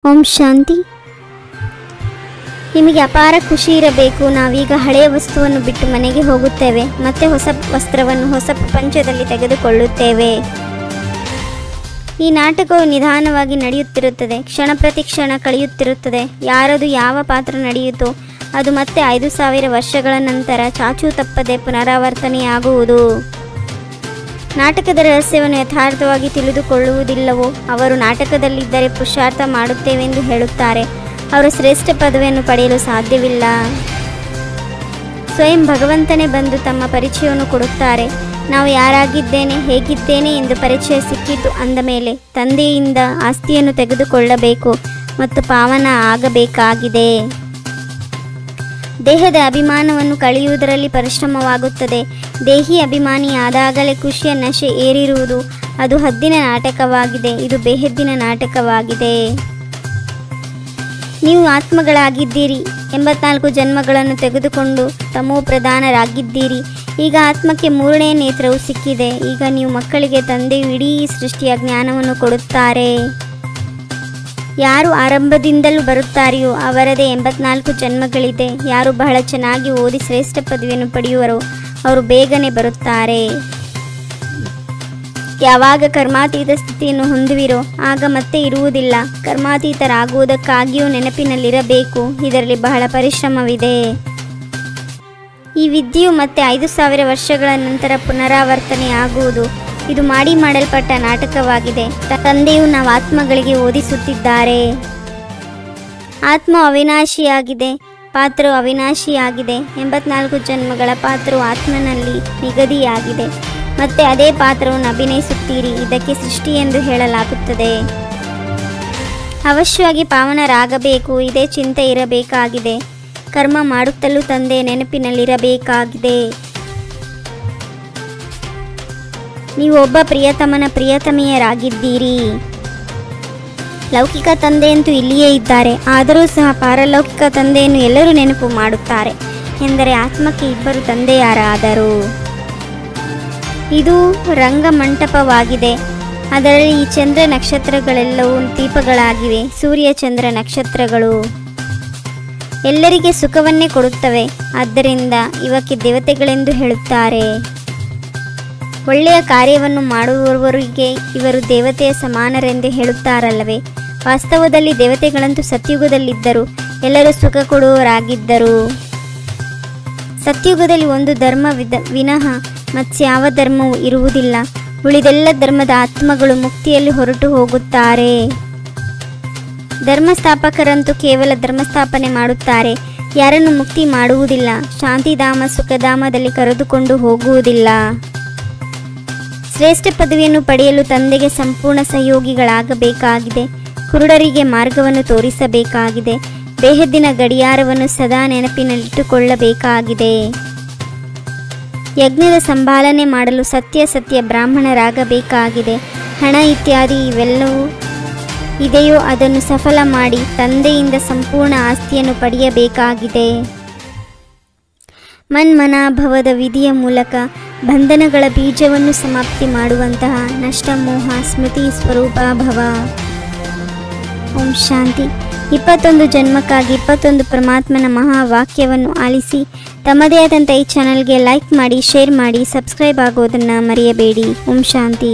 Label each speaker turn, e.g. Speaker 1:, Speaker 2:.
Speaker 1: ಓಂ ಶಾಂತಿ. ನಿಮಗೆ ಅಪಾರ ಖುಷಿ ಇರಬೇಕು. ನಾವೀಗ ಹಳೆಯ ವಸ್ತುವನ್ನು ಬಿಟ್ಟು ಮನೆಗೆ ಹೋಗುತ್ತೇವೆ, ಮತ್ತೆ ಹೊಸ ವಸ್ತ್ರವನ್ನು ಹೊಸ ಪ್ರಪಂಚದಲ್ಲಿ ತೆಗೆದುಕೊಳ್ಳುತ್ತೇವೆ. ಈ ನಾಟಕವು ನಿಧಾನವಾಗಿ ನಡೆಯುತ್ತಿರುತ್ತದೆ, ಕ್ಷಣ ಪ್ರತಿ ಕ್ಷಣ ಕಳೆಯುತ್ತಿರುತ್ತದೆ. ಯಾರದು ಯಾವ ಪಾತ್ರ ನಡೆಯಿತೋ ಅದು ಮತ್ತೆ 5000 ವರ್ಷಗಳ ನಂತರ ಚಾಚೂ ತಪ್ಪದೆ ಪುನರಾವರ್ತನೆಯಾಗುವುದು. ನಾಟಕದ ರಹಸ್ಯವನ್ನು ಯಥಾರ್ಥವಾಗಿ ತಿಳಿದುಕೊಳ್ಳುವುದಿಲ್ಲವೋ ಅವರು ನಾಟಕದಲ್ಲಿದ್ದರೆ ಪುರುಷಾರ್ಥ ಮಾಡುತ್ತೇವೆಂದು ಹೇಳುತ್ತಾರೆ. ಅವರು ಶ್ರೇಷ್ಠ ಪದವಿಯನ್ನು ಪಡೆಯಲು ಸಾಧ್ಯವಿಲ್ಲ. ಸ್ವಯಂ ಭಗವಂತನೇ ಬಂದು ತಮ್ಮ ಪರಿಚಯವನ್ನು ಕೊಡುತ್ತಾರೆ. ನಾವು ಯಾರಾಗಿದ್ದೇನೆ, ಹೇಗಿದ್ದೇನೆ ಎಂದು ಪರಿಚಯ ಸಿಕ್ಕಿತು ಅಂದ ಮೇಲೆ ತಂದೆಯಿಂದ ಆಸ್ತಿಯನ್ನು ತೆಗೆದುಕೊಳ್ಳಬೇಕು ಮತ್ತು ಪಾವನ ಆಗಬೇಕಾಗಿದೆ. ದೇಹದ ಅಭಿಮಾನವನ್ನು ಕಳೆಯುವುದರಲ್ಲಿ ಪರಿಶ್ರಮವಾಗುತ್ತದೆ. ದೇಹಿ ಅಭಿಮಾನಿಯಾದಾಗಲೇ ಖುಷಿಯ ನಶೆ ಏರಿರುವುದು. ಅದು ಹದ್ದಿನ ನಾಟಕವಾಗಿದೆ, ಇದು ಬೇಹದ್ದಿನ ನಾಟಕವಾಗಿದೆ. ನೀವು ಆತ್ಮಗಳಾಗಿದ್ದೀರಿ. 84 ಜನ್ಮಗಳನ್ನು ತೆಗೆದುಕೊಂಡು ತಮೋ ಪ್ರಧಾನರಾಗಿದ್ದೀರಿ. ಈಗ ಆತ್ಮಕ್ಕೆ 3ನೇ ನೇತ್ರವು ಸಿಕ್ಕಿದೆ. ಈಗ ನೀವು ಮಕ್ಕಳಿಗೆ ತಂದೆಯು ಇಡೀ ಸೃಷ್ಟಿಯ ಜ್ಞಾನವನ್ನು ಕೊಡುತ್ತಾರೆ. ಯಾರು ಆರಂಭದಿಂದಲೂ ಬರುತ್ತಾರೆಯೋ ಅವರದೇ 84 ಜನ್ಮಗಳಿದೆ. ಯಾರು ಬಹಳ ಚೆನ್ನಾಗಿ ಓದಿ ಶ್ರೇಷ್ಠ ಪದವಿಯನ್ನು ಪಡೆಯುವರೋ ಅವರು ಬೇಗನೆ ಬರುತ್ತಾರೆ. ಯಾವಾಗ ಕರ್ಮಾತೀತ ಸ್ಥಿತಿಯನ್ನು ಹೊಂದುವಿರೋ ಆಗ ಮತ್ತೆ ಇರುವುದಿಲ್ಲ. ಕರ್ಮಾತೀತರಾಗುವುದಕ್ಕಾಗಿಯೂ ನೆನಪಿನಲ್ಲಿರಬೇಕು. ಇದರಲ್ಲಿ ಬಹಳ ಪರಿಶ್ರಮವಿದೆ. ಈ ವಿದ್ಯೆಯು ಮತ್ತೆ 5000 ವರ್ಷಗಳ ನಂತರ ಪುನರಾವರ್ತನೆಯಾಗುವುದು. ಇದು ಮಾಡಲ್ಪಟ್ಟ ನಾಟಕವಾಗಿದೆ. ತಂದೆಯು ನಾವು ಆತ್ಮಗಳಿಗೆ ಓದಿಸುತ್ತಿದ್ದಾರೆ. ಆತ್ಮ ಅವಿನಾಶಿಯಾಗಿದೆ, ಪಾತ್ರವು ಅವಿನಾಶಿಯಾಗಿದೆ. 84 ಜನ್ಮಗಳ ಪಾತ್ರವು ಆತ್ಮನಲ್ಲಿ ನಿಗದಿಯಾಗಿದೆ. ಮತ್ತೆ ಅದೇ ಪಾತ್ರವನ್ನು ಅಭಿನಯಿಸುತ್ತೀರಿ. ಇದಕ್ಕೆ ಸೃಷ್ಟಿ ಎಂದು ಹೇಳಲಾಗುತ್ತದೆ. ಅವಶ್ಯವಾಗಿ ಪಾವನರಾಗಬೇಕು, ಇದೇ ಚಿಂತೆ ಇರಬೇಕಾಗಿದೆ. ಕರ್ಮ ಮಾಡುತ್ತಲೂ ತಂದೆ ನೆನಪಿನಲ್ಲಿರಬೇಕಾಗಿದೆ. ನೀವು ಒಬ್ಬ ಪ್ರಿಯತಮನ ಪ್ರಿಯತಮೆಯರಾಗಿದ್ದೀರಿ. ಲೌಕಿಕ ತಂದೆಯಂತೂ ಇಲ್ಲಿಯೇ ಇದ್ದಾರೆ, ಆದರೂ ಸಹ ಪಾರಲೌಕಿಕ ತಂದೆಯನ್ನು ಎಲ್ಲರೂ ನೆನಪು ಮಾಡುತ್ತಾರೆ. ಎಂದರೆ ಆತ್ಮಕ್ಕೆ 2 ತಂದೆಯಾರಾದರು. ಇದು ರಂಗಮಂಟಪವಾಗಿದೆ. ಅದರಲ್ಲಿ ಈ ಚಂದ್ರ ನಕ್ಷತ್ರಗಳೆಲ್ಲವೂ ದೀಪಗಳಾಗಿವೆ. ಸೂರ್ಯ ಚಂದ್ರ ನಕ್ಷತ್ರಗಳು ಎಲ್ಲರಿಗೆ ಸುಖವನ್ನೇ ಕೊಡುತ್ತವೆ. ಆದ್ದರಿಂದ ಇವಕ್ಕೆ ದೇವತೆಗಳೆಂದು ಹೇಳುತ್ತಾರೆ. ಒಳ್ಳೆಯ ಕಾರ್ಯವನ್ನು ಮಾಡುವವರಿಗೆ ಇವರು ದೇವತೆಯ ಸಮಾನರೆಂದು ಹೇಳುತ್ತಾರಲ್ಲವೇ. ವಾಸ್ತವದಲ್ಲಿ ದೇವತೆಗಳಂತೂ ಸತ್ಯುಗದಲ್ಲಿದ್ದರು, ಎಲ್ಲರೂ ಸುಖ ಕೊಡುವವರಾಗಿದ್ದರು. ಸತ್ಯುಗದಲ್ಲಿ ಒಂದು ಧರ್ಮ ವಿನಃ ಮತ್ಸ್ಯಾವ ಧರ್ಮವೂ ಇರುವುದಿಲ್ಲ. ಉಳಿದೆಲ್ಲ ಧರ್ಮದ ಆತ್ಮಗಳು ಮುಕ್ತಿಯಲ್ಲಿ ಹೊರಟು ಹೋಗುತ್ತಾರೆ. ಧರ್ಮಸ್ಥಾಪಕರಂತೂ ಕೇವಲ ಧರ್ಮಸ್ಥಾಪನೆ ಮಾಡುತ್ತಾರೆ, ಯಾರನ್ನು ಮುಕ್ತಿ ಮಾಡುವುದಿಲ್ಲ. ಶಾಂತಿಧಾಮ ಸುಖಧಾಮದಲ್ಲಿ ಕರೆದುಕೊಂಡು ಹೋಗುವುದಿಲ್ಲ. ಶ್ರೇಷ್ಠ ಪದವಿಯನ್ನು ಪಡೆಯಲು ತಂದೆಗೆ ಸಂಪೂರ್ಣ ಸಹಯೋಗಿಗಳಾಗಬೇಕಾಗಿದೆ. ಕುರುಡರಿಗೆ ಮಾರ್ಗವನ್ನು ತೋರಿಸಬೇಕಾಗಿದೆ. ಬೇಹದ್ದಿನ ಗಡಿಯಾರವನ್ನು ಸದಾ ನೆನಪಿನಲ್ಲಿಟ್ಟುಕೊಳ್ಳಬೇಕಾಗಿದೆ. ಯಜ್ಞದ ಸಂಭಾಲನೆ ಮಾಡಲು ಸತ್ಯ ಬ್ರಾಹ್ಮಣರಾಗಬೇಕಾಗಿದೆ. ಹಣ ಇತ್ಯಾದಿ ಇವೆಲ್ಲವೂ ಇದೆಯೋ ಅದನ್ನು ಸಫಲ ಮಾಡಿ ತಂದೆಯಿಂದ ಸಂಪೂರ್ಣ ಆಸ್ತಿಯನ್ನು ಪಡೆಯಬೇಕಾಗಿದೆ. ಮನ್ಮನಾಭವದ ವಿಧಿಯ ಮೂಲಕ ಬಂಧನಗಳ ಬೀಜವನ್ನು ಸಮಾಪ್ತಿ ಮಾಡುವಂತಹ ನಷ್ಟ ಮೋಹ ಸ್ಮೃತಿ ಸ್ವರೂಪ ಭವ. ಓಂ ಶಾಂತಿ. 21 ಜನ್ಮಕ್ಕಾಗಿ 21 ಪರಮಾತ್ಮನ ಮಹಾವಾಕ್ಯವನ್ನು ಆಲಿಸಿ ತಮ್ಮದೇ ಆದಂಥ ಈ ಚಾನಲ್ಗೆ ಲೈಕ್ ಮಾಡಿ, ಶೇರ್ ಮಾಡಿ, ಸಬ್ಸ್ಕ್ರೈಬ್ ಆಗೋದನ್ನು ಮರೆಯಬೇಡಿ. ಓಂ ಶಾಂತಿ.